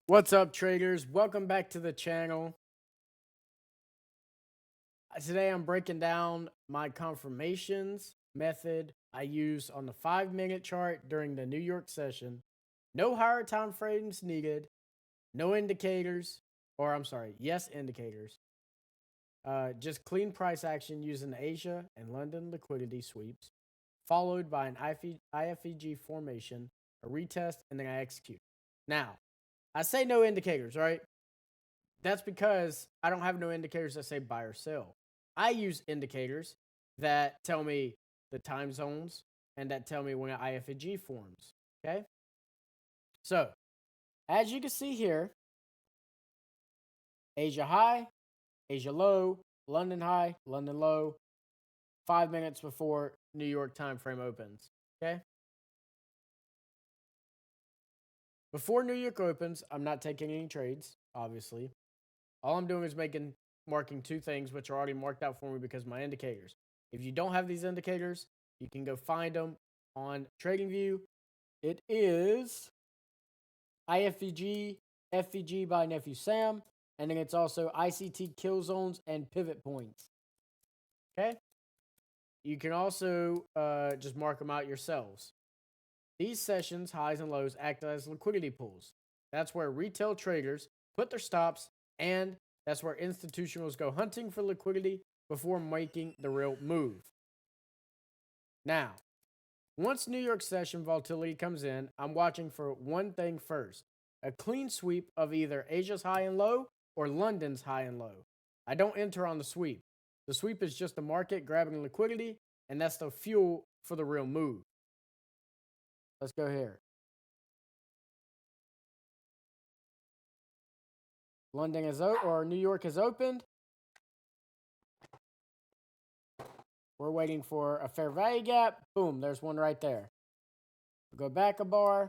What's up, traders? Welcome back to the channel. Today I'm breaking down my confirmations method I use on the 5-minute chart during the New York session. No higher time frames needed, no indicators, or I'm sorry, yes indicators. Just clean price action using the Asia and London liquidity sweeps, followed by an IFEG formation, a retest, and then I execute. Now, I say no indicators, right? That's because I don't have no indicators that say buy or sell. I use indicators that tell me the time zones and that tell me when an IFG forms. Okay. So as you can see here, Asia high, Asia low, London high, London low, 5 minutes before New York time frame opens. Okay. Before New York opens, I'm not taking any trades, obviously. All I'm doing is marking two things which are already marked out for me because my indicators. If you don't have these indicators, you can go find them on TradingView. It is IFVG, FVG by Nephew Sam, and then it's also ICT kill zones and pivot points. Okay? You can also just mark them out yourselves. These sessions, highs and lows, act as liquidity pools. That's where retail traders put their stops, and that's where institutionals go hunting for liquidity before making the real move. Now, once New York session volatility comes in, I'm watching for one thing first: a clean sweep of either Asia's high and low or London's high and low. I don't enter on the sweep. The sweep is just the market grabbing liquidity, and that's the fuel for the real move. Let's go here. London is or New York is opened. We're waiting for a fair value gap. Boom, there's one right there. We'll go back a bar.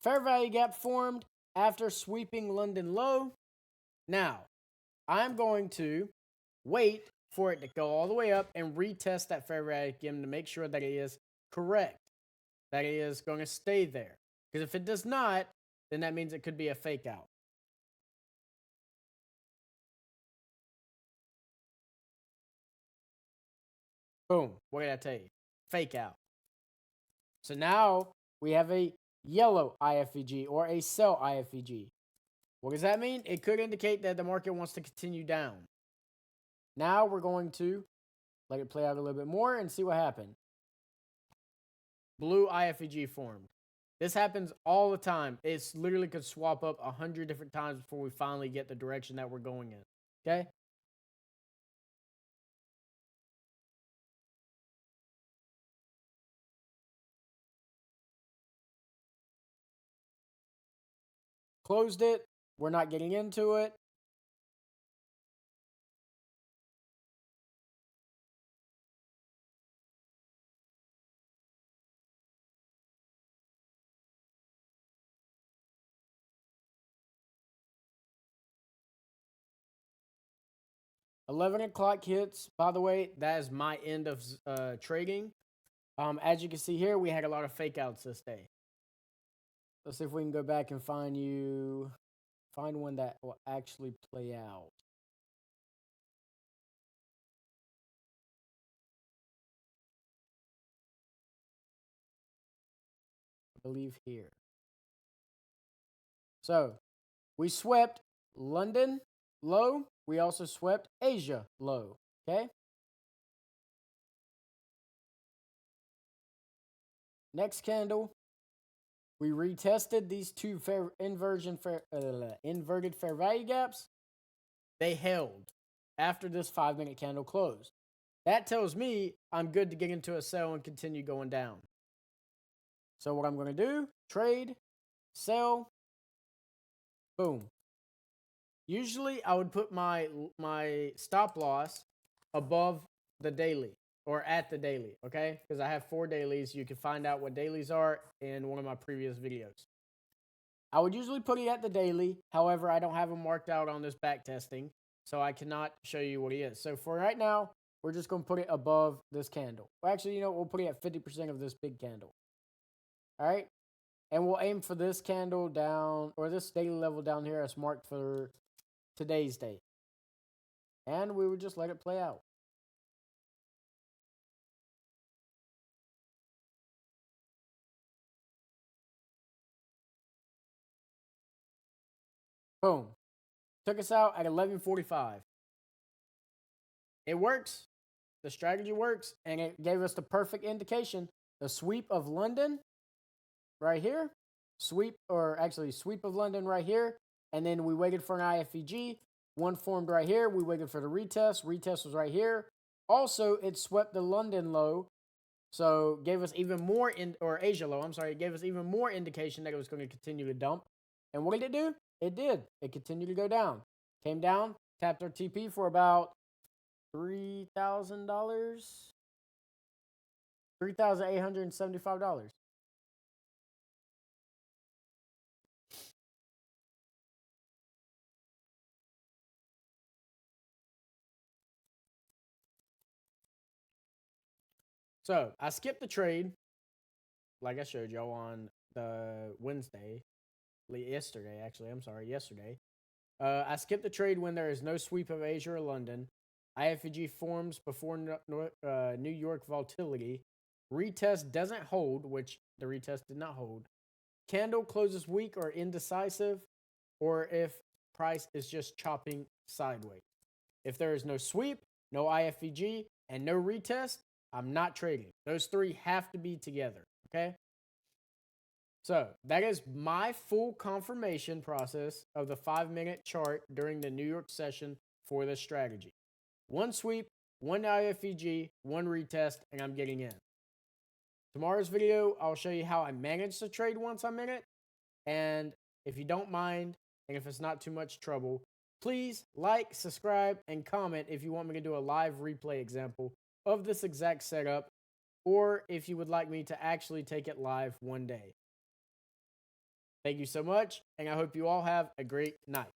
Fair value gap formed after sweeping London low. Now, I'm going to wait for it to go all the way up and retest that fair value gap to make sure that it is correct, that it is going to stay there. Because if it does not, then that means it could be a fake out. Boom, what did I tell you? Fake out. So now we have a yellow IFEG or a sell IFEG. What does that mean? It could indicate that the market wants to continue down. Now we're going to let it play out a little bit more and see what happened. Blue IFEG formed. This happens all the time. It's literally could swap up 100 different times before we finally get the direction that we're going in. Okay? Closed it. We're not getting into it. $11 hits. By the way, that is my end of trading. As you can see here, we had a lot of fake outs this day. Let's see if we can go back and find one that will actually play out. I believe here. So we swept London low. We also swept Asia low. Okay. Next candle, we retested these two inverted fair value gaps. They held after this 5-minute candle closed. That tells me I'm good to get into a sell and continue going down. So what I'm going to do, trade, sell, boom. Usually I would put my stop loss above the daily or at the daily, okay? Because I have 4 dailies. You can find out what dailies are in one of my previous videos. I would usually put it at the daily. However, I don't have them marked out on this back testing, so I cannot show you what it is. So for right now, we're just going to put it above this candle. Well, actually, we'll put it at 50% of this big candle. All right? And we'll aim for this candle down, or this daily level down here as marked for today's date. And we would just let it play out. Boom. Took us out at 11:45. It works. The strategy works, and it gave us the perfect indication. The sweep of London right here. Sweep of London right here. And then we waited for an IFEG. One formed right here. We waited for the retest. Retest was right here. Also, it swept the London low. So gave us even more Asia low. I'm sorry, it gave us even more indication that it was going to continue to dump. And what did it do? It did. It continued to go down. Came down, tapped our TP for about $3,000, $3,875. So I skipped the trade, like I showed y'all on the yesterday. I skipped the trade when there is no sweep of Asia or London. IFEG forms before New York volatility. Retest doesn't hold, which the retest did not hold. Candle closes weak or indecisive, or if price is just chopping sideways. If there is no sweep, no IFEG, and no retest, I'm not trading. Those three have to be together, okay? So that is my full confirmation process of the 5-minute chart during the New York session for this strategy. One sweep, one IFEG, one retest, and I'm getting in. Tomorrow's video, I'll show you how I manage the trade once I'm in it. And if you don't mind, and if it's not too much trouble, please like, subscribe, and comment if you want me to do a live replay example of this exact setup, or if you would like me to actually take it live one day. Thank you so much, and I hope you all have a great night.